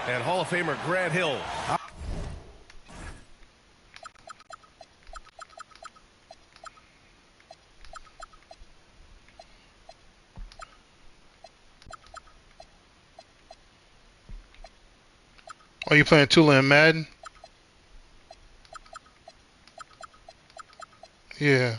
And Hall of Famer Grant Hill. Are you playing Tula and Madden? Yeah.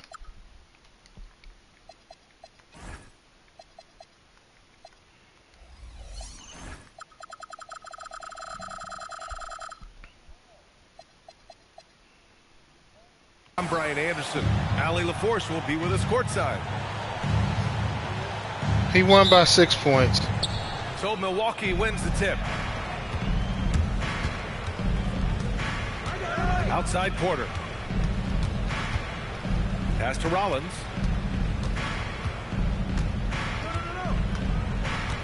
I'm Brian Anderson. Allie LaForce will be with us courtside. He won by 6 points. So Milwaukee wins the tip. Outside Porter. Pass to Rollins.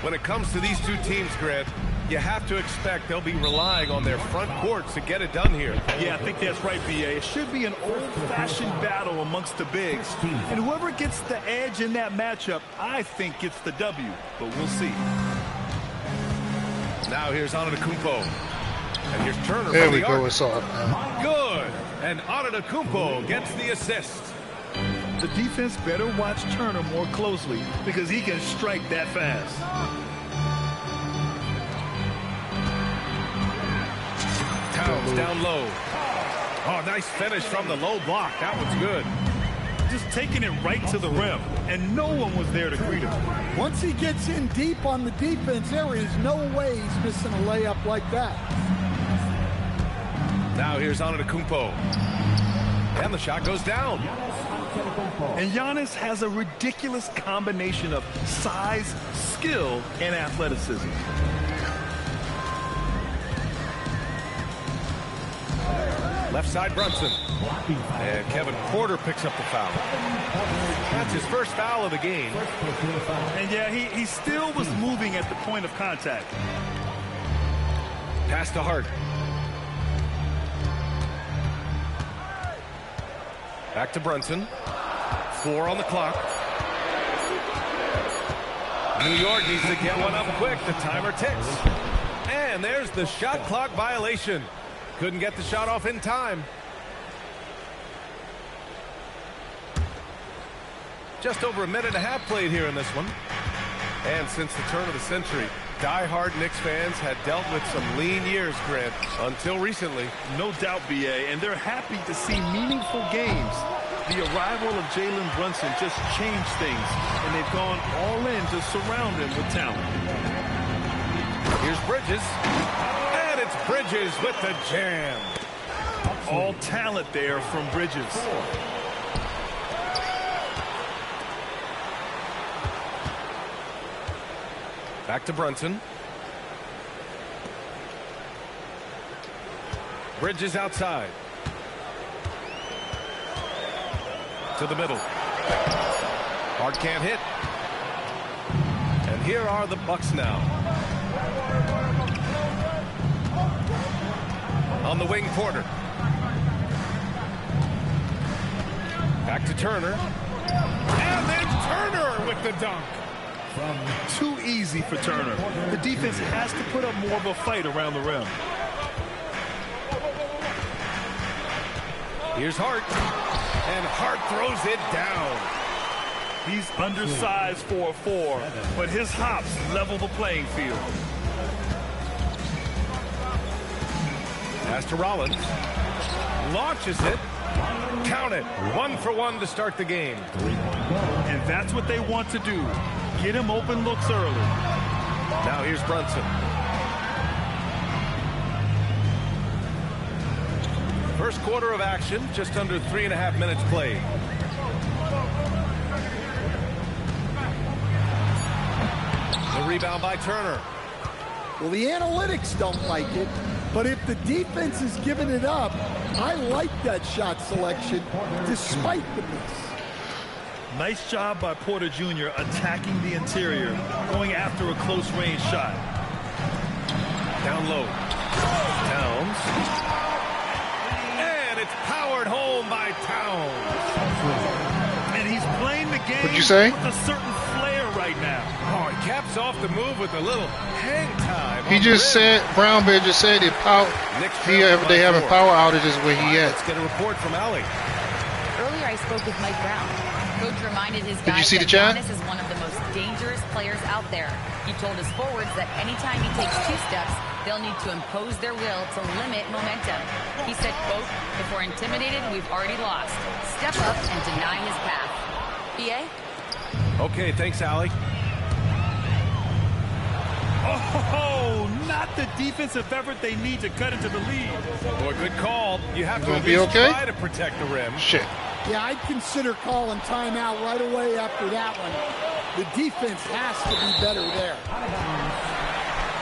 When it comes to these two teams, Grant, you have to expect they'll be relying on their front courts to get it done here. Yeah, I think that's right, B.A. It should be an old-fashioned battle amongst the bigs. And whoever gets the edge in that matchup, I think gets the W. But we'll see. Now here's Antetokounmpo. And here's Turner. There we go. It's off. Good. And Antetokounmpo gets the assist. The defense better watch Turner more closely because he can strike that fast. Towns down low. Oh, nice finish from the low block. That one's good. Just taking it right to the rim, and no one was there to greet him. Once he gets in deep on the defense, there is no way he's missing a layup like that. Now here's Antetokounmpo. And the shot goes down. And Giannis has a ridiculous combination of size, skill, and athleticism. Left side Brunson. And Kevin Porter picks up the foul. That's his first foul of the game. And yeah, he still was moving at the point of contact. Pass to Hart. Back to Brunson. 4 on the clock. New York needs to get one up quick. The timer ticks. And there's the shot clock violation. Couldn't get the shot off in time. Just over a minute and a half played here in this one. And since the turn of the century, die-hard Knicks fans had dealt with some lean years, Grant, until recently. No doubt, B.A., and they're happy to see meaningful games. The arrival of Jalen Brunson just changed things, and they've gone all in to surround him with talent. Here's Bridges. And it's Bridges with the jam. All talent there from Bridges. Back to Brunson. Bridges outside. To the middle. Hart can't hit. And here are the Bucks now. On the wing, Porter. Back to Turner. And then Turner with the dunk. Too easy for Turner. The defense has to put up more of a fight around the rim. Here's Hart. And Hart throws it down. He's undersized for a 4, but his hops level the playing field. Pass to Rollins. Launches it. Count it. 1 for 1 to start the game. And that's what they want to do. Get him open looks early. Now here's Brunson. First quarter of action, just under 3.5 minutes played. The rebound by Turner. Well, the analytics don't like it, but if the defense is giving it up, I like that shot selection despite the miss. Nice job by Porter Jr. attacking the interior, going after a close-range shot. Down low. Towns. And it's powered home by Towns. And he's playing the game What'd you say? with a certain flair right right now. Oh, he caps off the move with a little hang time. He just said, Brown Bear just said that they having power outages where he at. Let's get a report from Allie. Earlier, I spoke with Mike Brown. Coach reminded his Did you guys see the that chat? Giannis is one of the most dangerous players out there. He told his forwards that anytime he takes 2 steps, they'll need to impose their will to limit momentum. He said, quote, "If we're intimidated, we've already lost. Step up and deny his path." BA? Okay, thanks, Allie. Oh, not the defensive effort they need to cut into the lead. Boy, good call. You have to gonna at be least okay? try to protect the rim. Shit. Yeah, I'd consider calling timeout right away after that one. The defense has to be better there.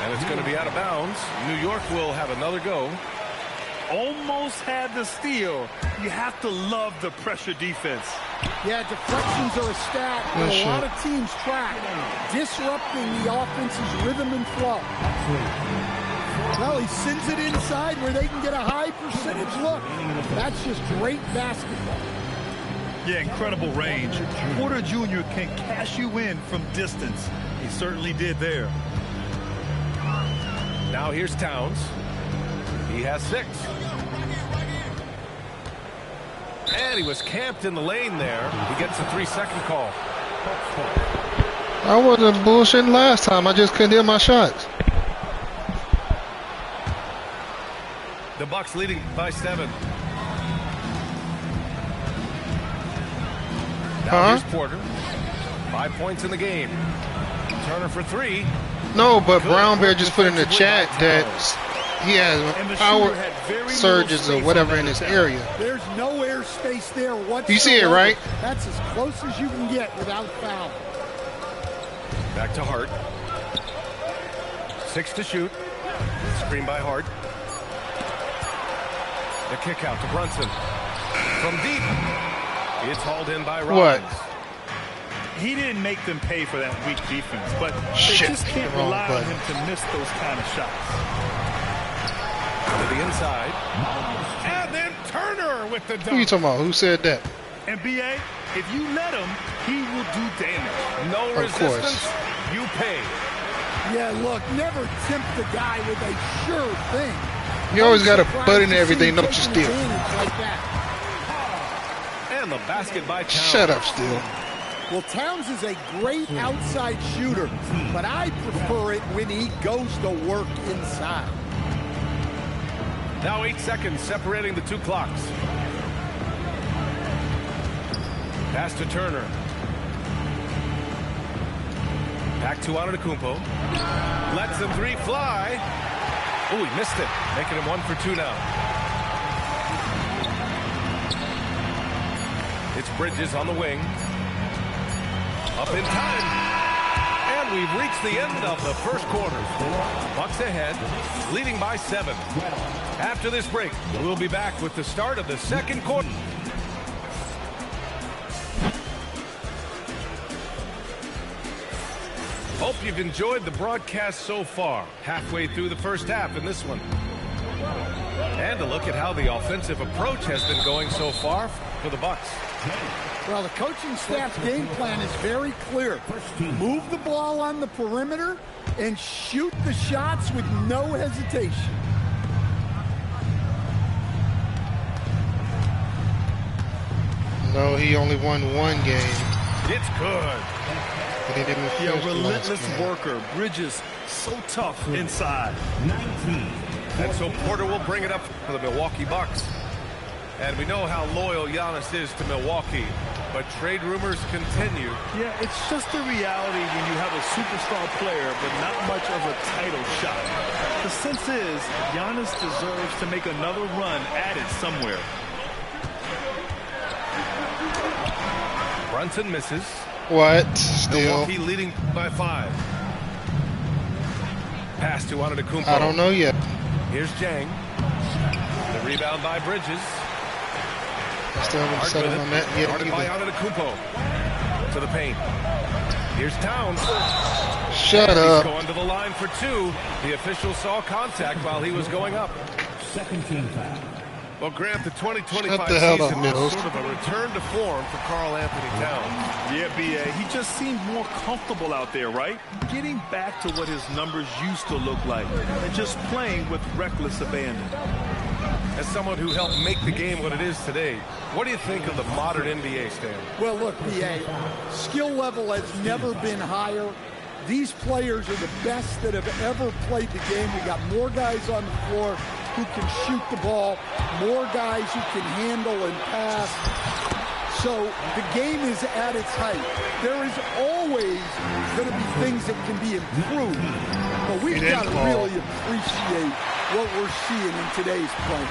And it's going to be out of bounds. New York will have another go. Almost had the steal. You have to love the pressure defense. Yeah, deflections are a stat that a lot of teams track, disrupting the offense's rhythm and flow. Well, he sends it inside where they can get a high percentage look. That's just great basketball. Yeah, incredible range. Porter Jr. can cash you in from distance. He certainly did there. Now here's Towns. He has 6. And he was camped in the lane there. He gets a 3-second call. I wasn't bullshitting last time. I just couldn't hit my shots. The Bucks leading by 7. Now here's Porter. 5 points in the game. Turner for 3. No, but Brown Bear just put in the chat that he has power surges or whatever in his area. There's no airspace there whatsoever. You see it, right? That's as close as you can get without foul. Back to Hart. 6 to shoot. Screen by Hart. The kick out to Brunson. From deep. It's hauled in by Rollins. What? He didn't make them pay for that weak defense, but they Shit. just can't Wrong rely on button. him to miss those kind of shots. To the inside. And then Turner with the Who you dunk. talking about? Who said that? And BA, if you let him, he will do damage. No Of course. resistance. You pay. Yeah, look, never tempt a guy with a sure thing. You always got a Surprised butt in to see everything, don't you, taking Steele? advantage like that. And the basket by Towns. Shut up, Steele. Well, Towns is a great outside shooter, but I prefer it when he goes to work inside. Now 8 seconds separating the 2 clocks. Pass to Turner. Back to Antetokounmpo. Lets the 3 fly. Oh, he missed it. Making him 1 for 2 now. It's Bridges on the wing. Up in time. And we've reached the end of the first quarter. Bucks ahead, leading by 7. After this break, we'll be back with the start of the second quarter. Hope you've enjoyed the broadcast so far. Halfway through the first half in this one. And a look at how the offensive approach has been going so far for the Bucks. Well, the coaching staff's game plan is very clear. Move the ball on the perimeter and shoot the shots with no hesitation. No, he only won 1 game. It's good. But he didn't Yeah, finish the last relentless game. worker. Bridges, so tough inside. And so Porter will bring it up for the Milwaukee Bucks. And we know how loyal Giannis is to Milwaukee. But trade rumors continue. Yeah, it's just the reality when you have a superstar player, but not much of a title shot. The sense is, Giannis deserves to make another run at it somewhere. Brunson misses. What? Still? Milwaukee leading by 5. Pass to Antetokounmpo. I don't know yet. Here's Jang. The rebound by Bridges. I still haven't Hard settled with on it. that yet Guarded by either. Antetokounmpo. To the paint. Here's Towns. Shut And up. He's going to the line for 2. The official saw contact while he was going up. Second team foul. Well, Grant, the 2025 Shut the hell up, season was Mills. sort of a return to form for Karl Anthony Towns. Yeah, B.A. He just seemed more comfortable out there, right? Getting back to what his numbers used to look like and just playing with reckless abandon. As someone who helped make the game what it is today, what do you think of the modern NBA, Stan? Well, look, B.A., skill level has never been higher. These players are the best that have ever played the game. We got more guys on the floor who can shoot the ball, more guys who can handle and pass. So the game is at its height. There is always going to be things that can be improved, but we've got to really appreciate what we're seeing in today's play.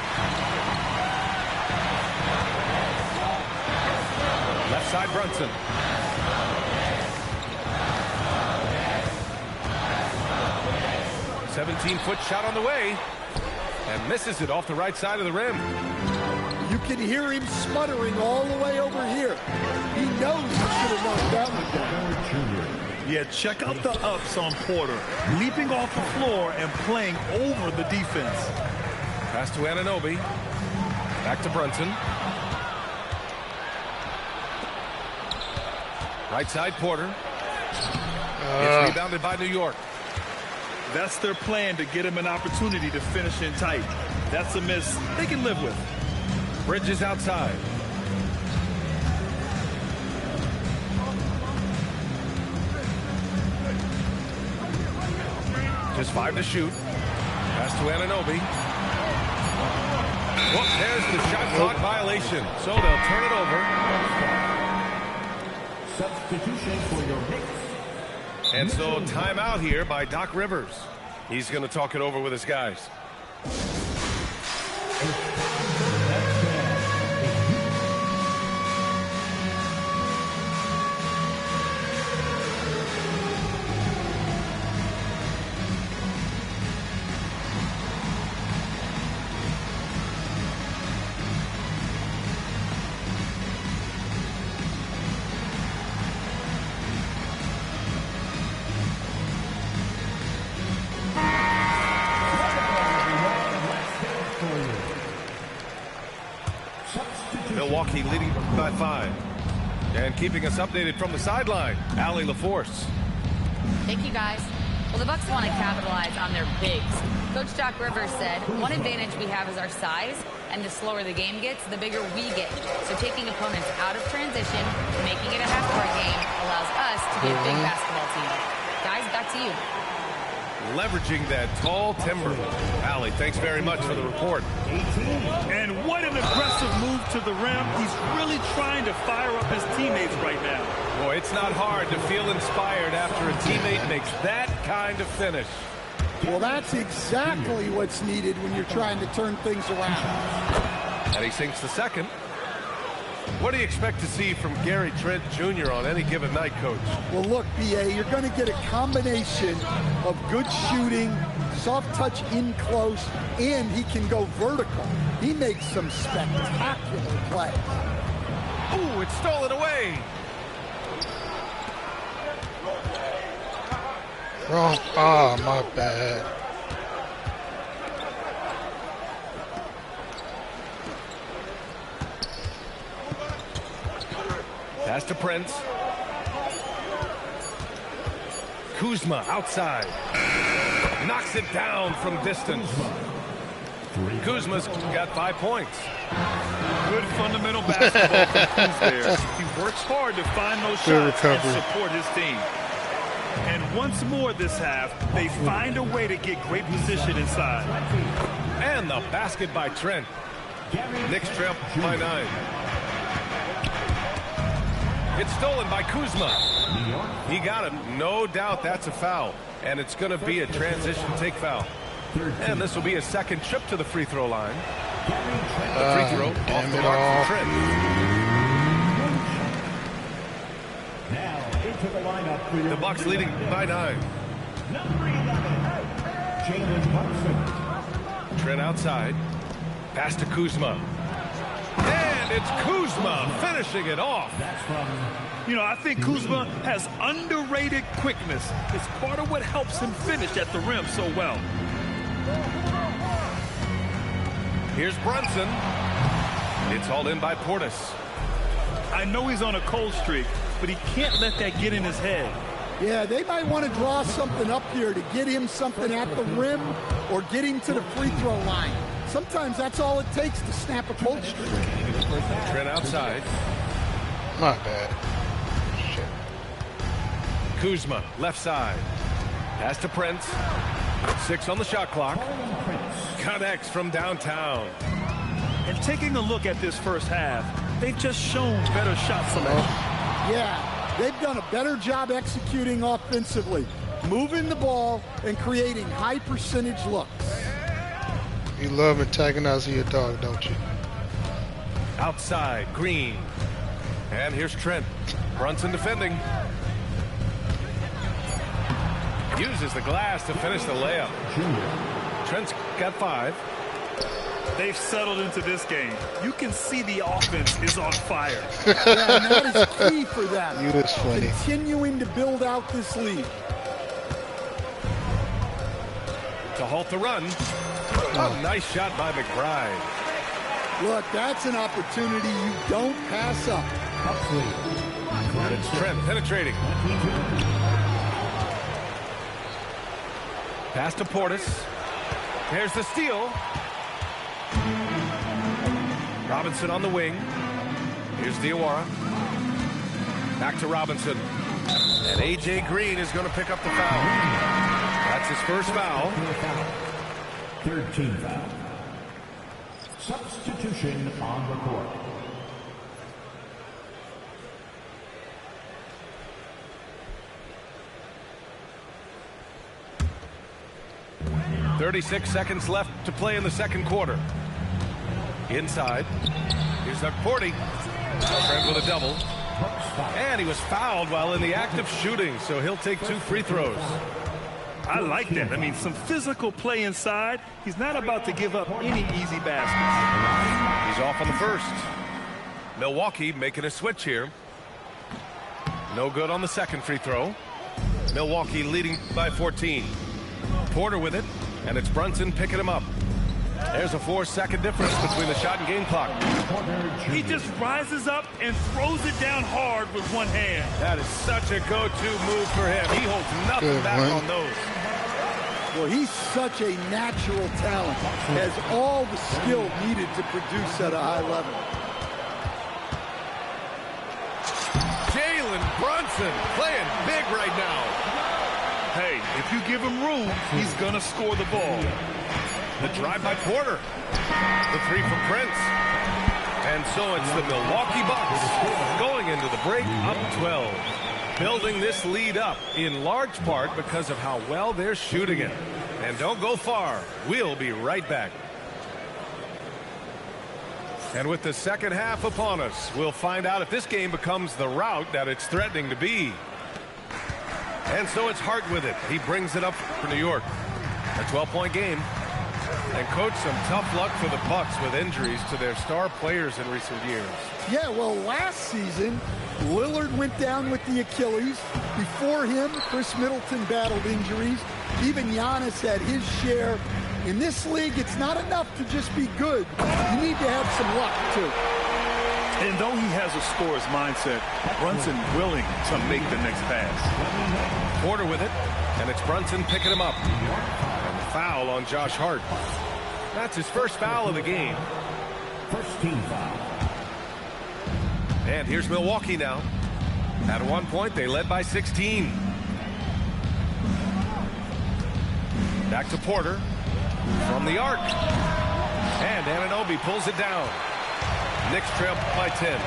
Left side, Brunson. A 17-foot shot on the way. And misses it off the right side of the rim. You can hear him sputtering all the way over here. He knows he should have knocked that one down. Yeah, check out the ups on Porter. Leaping off the floor and playing over the defense. Pass to Anunoby. Back to Brunson. Right side, Porter. It's rebounded by New York. That's their plan, to get him an opportunity to finish in tight. That's a miss they can live with. Bridges outside. Just 5 to shoot. Pass to Anunoby. Whoop, there's the shot clock violation. So they'll turn it over. Substitution for your Knicks. And so timeout here by Doc Rivers. He's going to talk it over with his guys. Milwaukee leading by 5. And keeping us updated from the sideline, Allie LaForce. Thank you, guys. Well, the Bucks want to capitalize on their bigs. Coach Doc Rivers said, one advantage we have is our size, and the slower the game gets, the bigger we get. So taking opponents out of transition, making it a half-court game, allows us to be a big basketball team. Guys, back to you. Leveraging that tall timber. Allie, thanks very much for the report. And what an aggressive move to the rim. He's really trying to fire up his teammates right now. Boy, it's not hard to feel inspired after a teammate makes that kind of finish. Well, that's exactly what's needed when you're trying to turn things around. And he sinks the second. What do you expect to see from Gary Trent Jr. on any given night, Coach? Well, look, B.A., you're going to get a combination of good shooting, soft touch in close, and he can go vertical. He makes some spectacular plays. Ooh, it's stolen away. Wrong. Ah, my bad. Pass to Prince. Kuzma outside. Knocks it down from distance. Kuzma's got 5 points. Good fundamental basketball from Kuz there. He works hard to find those shots and support his team. And once more this half, they find a way to get great position inside. And the basket by Trent. Knicks trail by 9. It's stolen by Kuzma. He got it. No doubt that's a foul. And it's going to be a transition take foul. And this will be a second trip to the free throw line. A free throw off the mark from Trent. Now into the lineup for The Bucks leading by 9. Number 11, Jalen Brunson. Trent outside. Pass to Kuzma. And it's Kuzma finishing it off. You know, I think Kuzma has underrated quickness. It's part of what helps him finish at the rim so well. Here's Brunson. It's hauled in by Portis. I know he's on a cold streak, but he can't let that get in his head. Yeah, they might want to draw something up here to get him something at the rim or get him to the free throw line. Sometimes that's all it takes to snap a cold streak. Trent outside. My bad. Shit. Kuzma, left side. Pass to Prince. 6 on the shot clock. Connects from downtown. And taking a look at this first half, they've just shown better shot selection. Yeah, they've done a better job executing offensively, moving the ball and creating high percentage looks. You love antagonizing your dog, don't you? Outside, Green. And here's Trent. Brunson defending. Uses the glass to finish the layup. Trent's got 5. They've settled into this game. You can see the offense is on fire. Yeah, and that is key for them. You is funny. Continuing to build out this lead. To halt the run. Oh, nice shot by McBride. Look, that's an opportunity you don't pass up. And it's Trent penetrating. Pass to Portis. There's the steal. Robinson on the wing. Here's Diawara. Back to Robinson. And A.J. Green is going to pick up the foul. That's his first foul. Third team foul. Substitution on the court. 36 seconds left to play in the second quarter. Inside. Here's Porty. Trent with a double. And he was fouled while in the act of shooting, so he'll take 2 free throws. I like that. I mean, some physical play inside. He's not about to give up any easy baskets. He's off on the first. Milwaukee making a switch here. No good on the second free throw. Milwaukee leading by 14. Porter with it, and it's Brunson picking him up. There's a 4-second difference between the shot and game clock. He just rises up and throws it down hard with one hand. That is such a go-to move for him. He holds nothing back on those. Well, he's such a natural talent. Has all the skill needed to produce at a high level. Jalen Brunson playing big right now. Hey, if you give him room, he's going to score the ball. The drive by Porter. The 3 from Prince. And so it's the Milwaukee Bucks going into the break up 12. Building this lead up in large part because of how well they're shooting it. And don't go far. We'll be right back. And with the second half upon us, we'll find out if this game becomes the rout that it's threatening to be. And so it's Hart with it. He brings it up for New York. A 12-point game. And, Coach, some tough luck for the Bucks with injuries to their star players in recent years. Yeah, well, last season, Lillard went down with the Achilles. Before him, Chris Middleton battled injuries. Even Giannis had his share. In this league, it's not enough to just be good. You need to have some luck, too. And though he has a scorer's mindset, Brunson willing to make the next pass. Porter with it, and it's Brunson picking him up. And the foul on Josh Hart. That's his first foul of the game. First team foul. And here's Milwaukee now. At one point, they led by 16. Back to Porter from the arc. And Anunoby pulls it down. Knicks trail by 10.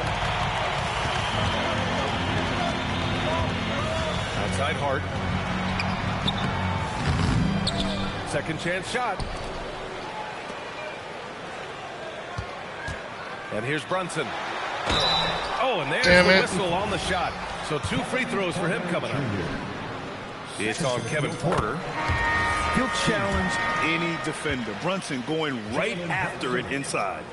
Outside Hart. Second chance shot. And here's Brunson. Oh, and there's the whistle on the shot. So 2 free throws for him coming up. It's on Kevin Porter. He'll challenge any defender. Brunson going right after it inside.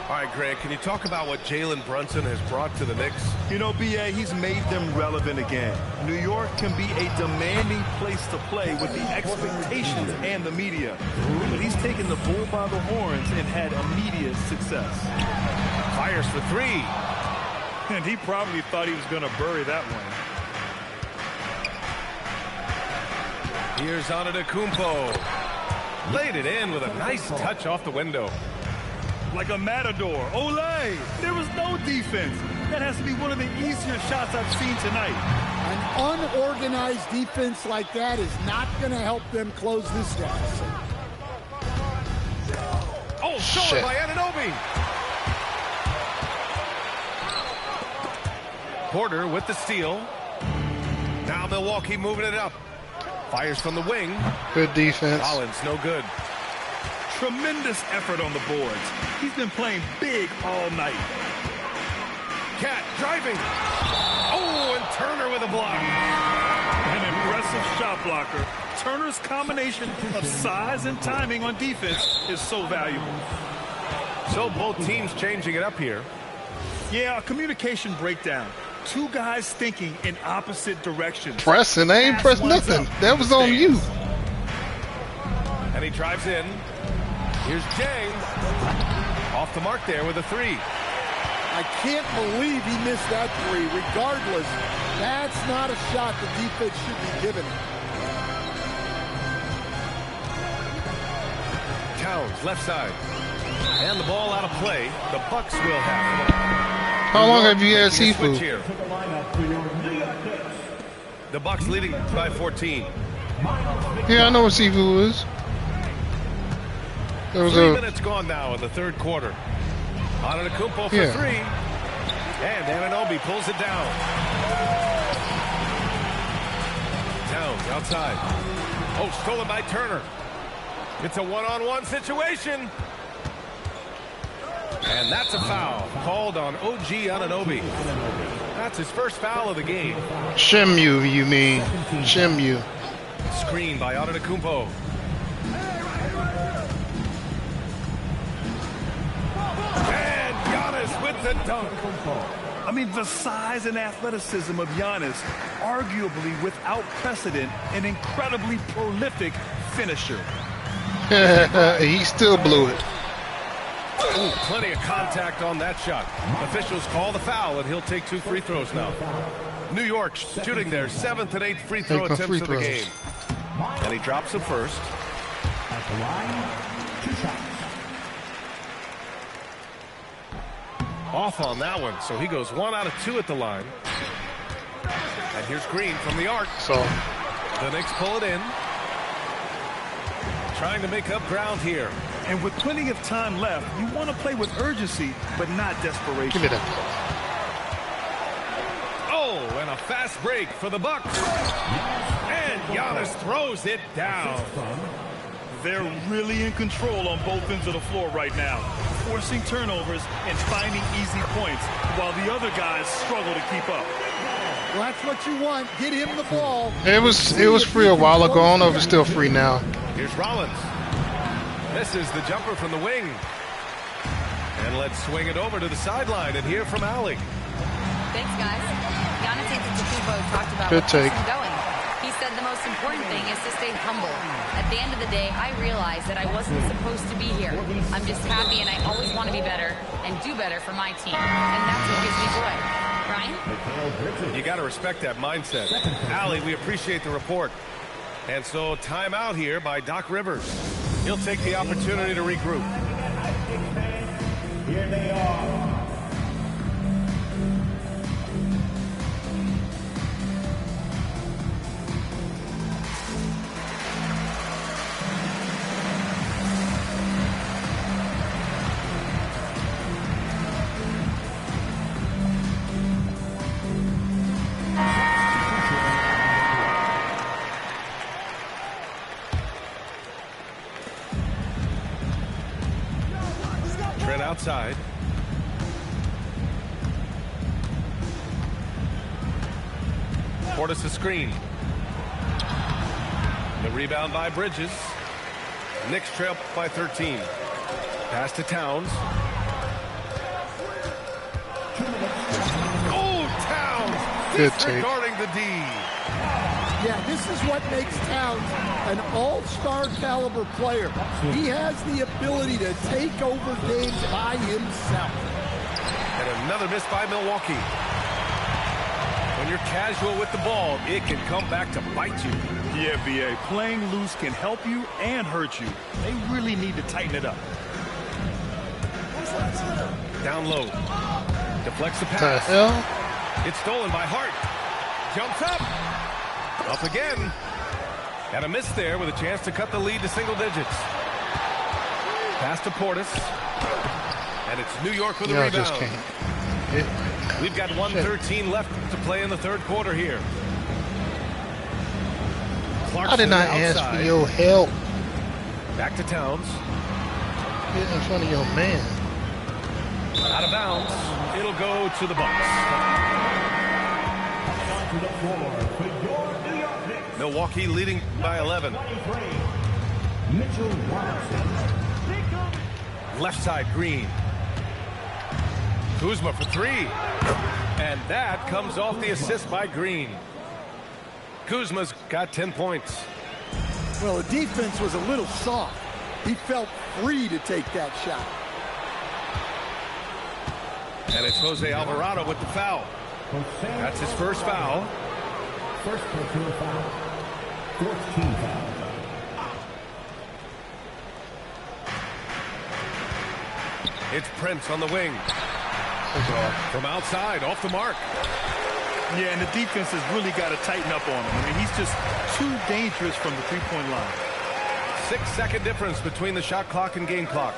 All right, Greg, can you talk about what Jalen Brunson has brought to the Knicks? You know, B.A., he's made them relevant again. New York can be a demanding place to play with the expectations and the media. But he's taken the bull by the horns and had immediate success. Fires for three. And he probably thought he was going to bury that one. Here's Antetokounmpo. Laid it in with a nice touch off the window. Like a matador. Olay! There was no defense. That has to be one of the easier shots I've seen tonight. An unorganized defense like that is not going to help them close this deficit. Oh, stolen by Anunoby. Porter with the steal. Now Milwaukee moving it up. Fires from the wing. Good defense. Collins, no good. Tremendous effort on the boards. He's been playing big all night. Cat driving. Oh, and Turner with a block. An impressive shot blocker. Turner's combination of size and timing on defense is so valuable. So both teams changing it up here. Yeah, a communication breakdown. Two guys thinking in opposite directions. Pressing, they ain't pressed nothing. That was on you. And he drives in. Here's James. Off the mark there with a three. I can't believe he missed that three. Regardless, that's not a shot the defense should be giving him. Towns, left side. And the ball out of play. The Bucks will have it. How long have you had seafood? The Bucks leading by 14. Yeah, I know what seafood is. There was 3 minutes gone now in the third quarter. Antetokounmpo for three. And Anunoby pulls it down. Towns outside. Oh, stolen by Turner. It's a one-on-one situation. And that's a foul called on OG Anunoby. That's his first foul of the game. Shemu, you mean. Shemu. Screen by Antetokounmpo. And Giannis with the dunk. I mean, the size and athleticism of Giannis, arguably without precedent, an incredibly prolific finisher. He still blew it. Ooh, plenty of contact on that shot. Officials call the foul, and he'll take 2 free throws now. New York shooting their 7th and 8th free throw attempts of the game. And he drops the first. At the line, 2 shots. Off on that one, so he goes 1 out of 2 at the line. And here's Green from the arc. So the Knicks pull it in. Trying to make up ground here. And with plenty of time left, you want to play with urgency, but not desperation. give me that. Oh, and a fast break for the Bucks. And Giannis throws it down. They're really in control on both ends of the floor right now, forcing turnovers and finding easy points, while the other guys struggle to keep up. Well, that's what you want. Get him the ball. It was free a while ago. I don't know if it's still free now. Here's Rollins. This is the jumper from the wing. And let's swing it over to the sideline and hear from Allie. Thanks, guys. Giannis Antetokounmpo talked about Good what take. keeps him going. He said the most important thing is to stay humble. At the end of the day, I realized that I wasn't supposed to be here. I'm just happy, and I always want to be better and do better for my team. And that's what gives me joy. Brian? You got to respect that mindset. Allie, we appreciate the report. And so timeout here by Doc Rivers. He'll take the opportunity to regroup. Here they are. Trent outside. Portis a screen. The rebound by Bridges. Knicks trail by 13. Pass to Towns. Oh, Towns! Good take. Disregarding the D. Yeah, this is what makes Towns an all-star caliber player. He has the ability to take over games by himself. And another miss by Milwaukee. When you're casual with the ball, it can come back to bite you. Yeah, B.A., playing loose can help you and hurt you. They really need to tighten it up. Down low. Deflects the What the pass. hell? It's stolen by Hart. Jumps up. Up again. And a miss there with a chance to cut the lead to single digits. Pass to Portis. And it's New York with a Y'all rebound. just can't. We've got 1:13 left to play in the third quarter here. Clarkson I did not ask outside. for your help. Back to Towns. Get in front of your man. Out of bounds. It'll go to the Bucks. To the floor for your New York Knicks. Milwaukee leading by 11. 23, Mitchell Robinson. Left side, Green. Kuzma for three. And that comes off the assist by Green. Kuzma's got 10 points. Well, the defense was a little soft. He felt free to take that shot. And it's Jose Alvarado with the foul. That's his first foul. First personal foul. 14 foul. It's Prince on the wing. From outside, off the mark. Yeah, and the defense has really got to tighten up on him. I mean, he's just too dangerous from the three-point line. 6-second difference between the shot clock and game clock.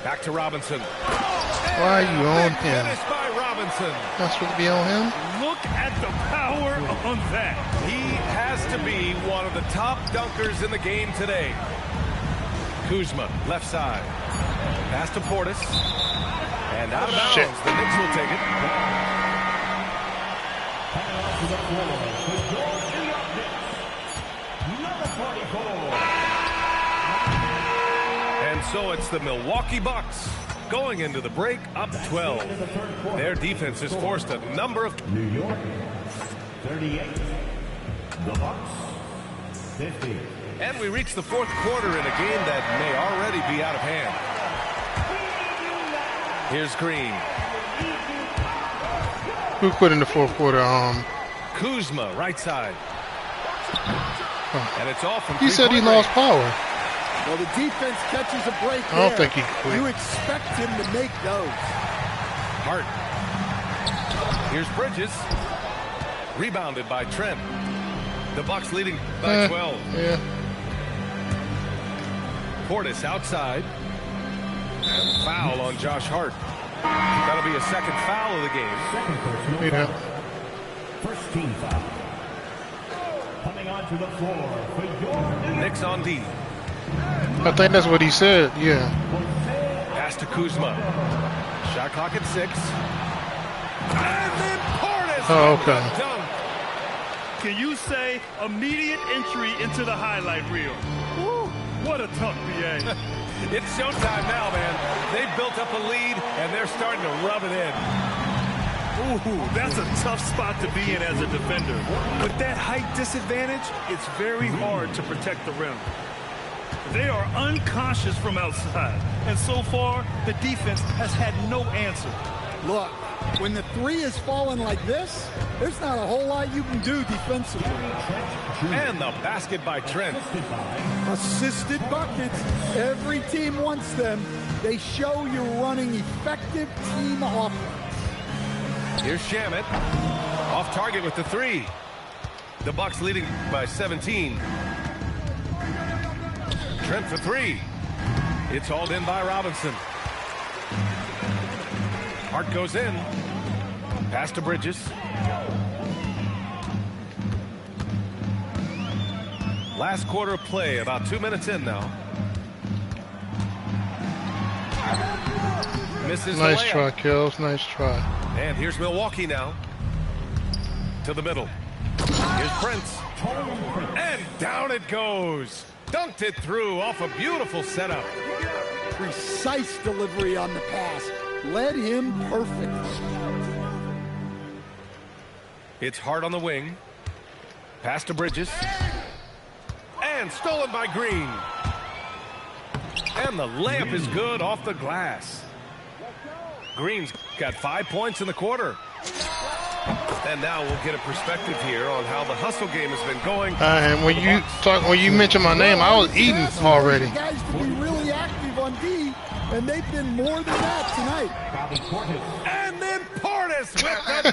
Back to Robinson. Why are you on him? Finish by Robinson. Not supposed to be on him? Look at the power on that. He has to be one of the top dunkers in the game today. Kuzma, left side. Pass to Portis. And out of bounds. Shit. The Knicks will take it. To the floor for your New York Knicks. Number 44. And so it's the Milwaukee Bucks going into the break up 12. Their defense has forced a number of... New York 38. The Bucks 50. And we reach the fourth quarter in a game that may already be out of hand. Here's Green. Who quit in the fourth quarter? Kuzma, right side. And it's off from He said he three-point lost range. power. Well, the defense catches a break I don't there. think he quit. You expect him to make those. Hart. Here's Bridges. Rebounded by Trent. The Bucks leading by 12. Yeah. Portis outside. And foul on Josh Hart. That'll be a second foul of the game. Second personal Yeah. foul. First team foul. Coming onto the floor for your New York Knicks on D. I think that's what he said. Yeah. Pass to Kuzma. Shot clock at 6. And then Portis. Oh, okay. Dunk. Can you say immediate entry into the highlight reel? Woo, what a tough BA. It's showtime now, man. They've built up a lead, and they're starting to rub it in. Ooh, that's a tough spot to be in as a defender. With that height disadvantage, it's very hard to protect the rim. They are unconscious from outside, and so far, the defense has had no answer. Look, when the three is falling like this, there's not a whole lot you can do defensively. And the basket by Trent. Assisted buckets. Every team wants them. They show you're running effective team offense. Here's Shamet. Off target with the 3. The Bucks leading by 17. Trent for 3. It's hauled in by Robinson. Hart goes in. Pass to Bridges. Last quarter of play, about 2 minutes in now. Misses the Nice layup. try, Kels. Nice try. And here's Milwaukee now. To the middle. Here's Prince. And down it goes. Dunked it through off a beautiful setup. Precise delivery on the pass. Led him perfect. It's Hart on the wing. Pass to Bridges. And stolen by Green. And the layup is good off the glass. Green's got 5 points in the quarter. And now we'll get a perspective here on how the hustle game has been going. And when you mentioned my name, I was eating already. Guys to be really active on D, and they've been more than that tonight. And then Portis with that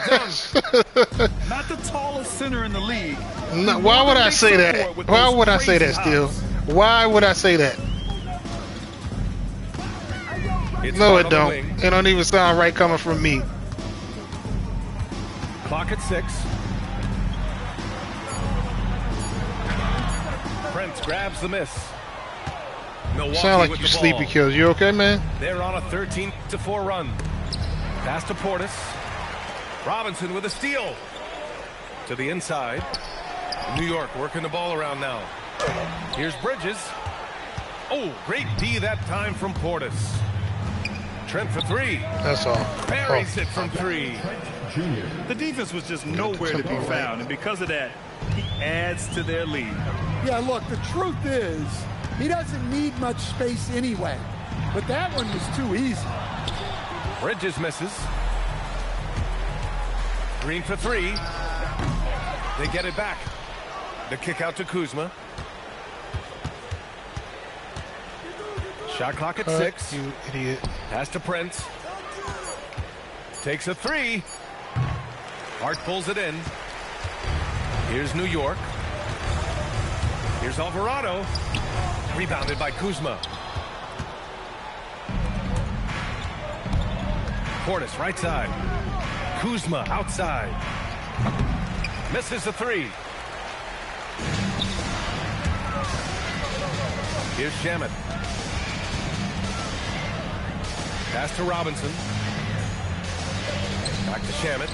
dunk. Not the tallest center in the league. No, why would I say that? Why would I say that, Steele? Why would I say that? No, it don't. It don't even sound right coming from me. Clock at 6. Prince grabs the miss. Milwaukee Sound like with you the sleepy ball. kills. You okay, man? They're on a 13-4 run. Pass to Portis. Robinson with a steal. To the inside. New York working the ball around now. Here's Bridges. Oh, great D that time from Portis. Trent for 3. That's all. Buries it from 3. The defense was just nowhere to be found, and because of that, he adds to their lead. Yeah, look, the truth is, he doesn't need much space anyway. But that one was too easy. Bridges misses. Green for 3. They get it back. The kick out to Kuzma. Shot clock at 6. You idiot. Pass to Prince. Takes a 3. Hart pulls it in. Here's New York. Here's Alvarado. Rebounded by Kuzma. Portis right side. Kuzma outside. Misses the 3. Here's Shamet. Pass to Robinson. Back to Shamet.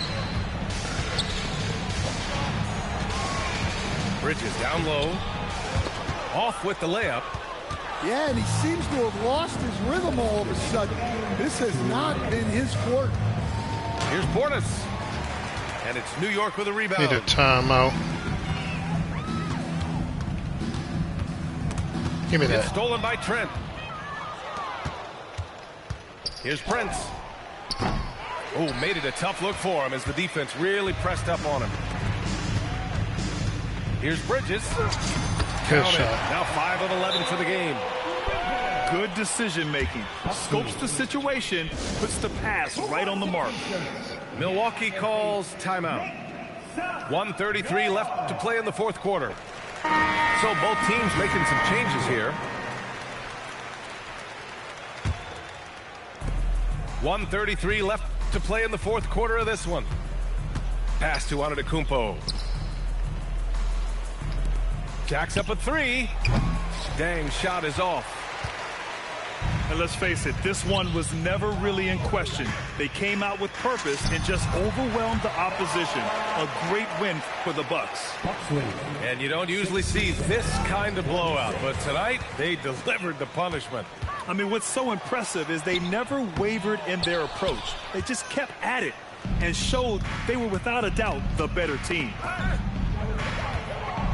Bridges down low. Off with the layup. Yeah, and he seems to have lost his rhythm all of a sudden. This has not been his court. Here's Portis. And it's New York with a rebound. Need a timeout. Give me It's that. stolen by Trent. Here's Prince. Oh, made it a tough look for him as the defense really pressed up on him. Here's Bridges. Good Count it. shot. Now 5 of 11 for the game. Good decision making. Scopes the situation, puts the pass right on the mark. Milwaukee calls timeout. 1:33 left to play in the fourth quarter. So both teams making some changes here. 1:33 left to play in the fourth quarter of this one. Pass to Antetokounmpo. Jacks up a 3. Dang, shot is off. And let's face it, this one was never really in question. They came out with purpose and just overwhelmed the opposition. A great win for the Bucks. And you don't usually see this kind of blowout, but tonight they delivered the punishment. I mean, what's so impressive is they never wavered in their approach. They just kept at it and showed they were without a doubt the better team.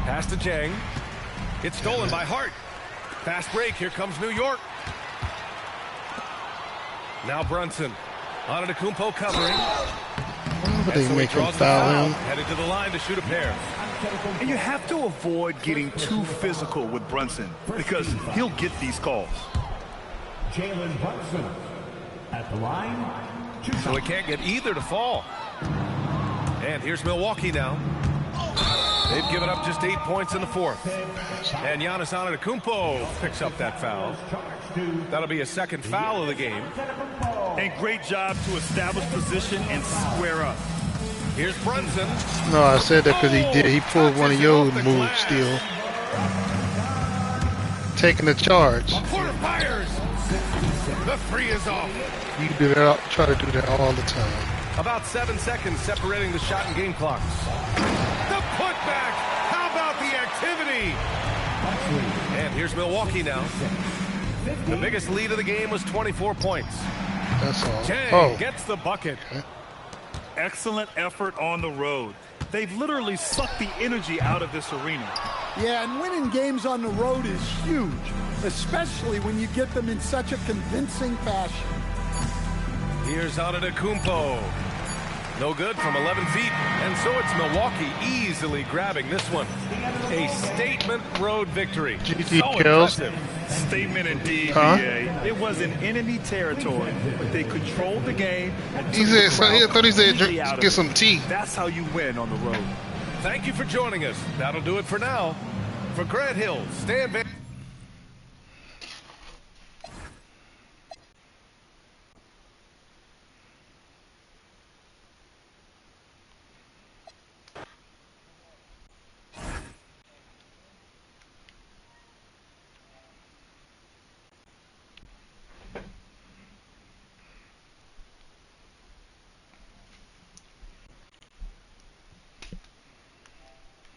Pass to Jang. It's stolen by Hart. Fast break. Here comes New York. Now Brunson. Antetokounmpo covering. They So he make him draws the foul him. Headed to the line to shoot a pair. And you have to avoid getting too physical with Brunson because he'll get these calls. Jalen Brunson at the line. So he can't get either to fall. And here's Milwaukee now. They've given up just 8 points in the fourth. And Giannis Antetokounmpo picks up that foul. That'll be a second foul of the game. And great job to establish position and square up. Here's Brunson. No, I said that because he did. He pulled one of your moves still. Taking the charge. Porter fires. The 3 is off. You do that. Try to do that all the time. About 7 seconds separating the shot and game clocks. The putback. How about the activity? And here's Milwaukee now. The biggest lead of the game was 24 points. That's all. Jang Oh, gets the bucket. Excellent effort on the road. They've literally sucked the energy out of this arena. Yeah, and winning games on the road is huge, especially when you get them in such a convincing fashion. Here's Antetokounmpo. No good from 11 feet, and so it's Milwaukee easily grabbing this one. A statement road victory. So impressive. Statement indeed, BA. It was in enemy territory, but they controlled the game. And I thought he said get some tea. That's how you win on the road. Thank you for joining us. That'll do it for now. For Grant Hill, Stan Van...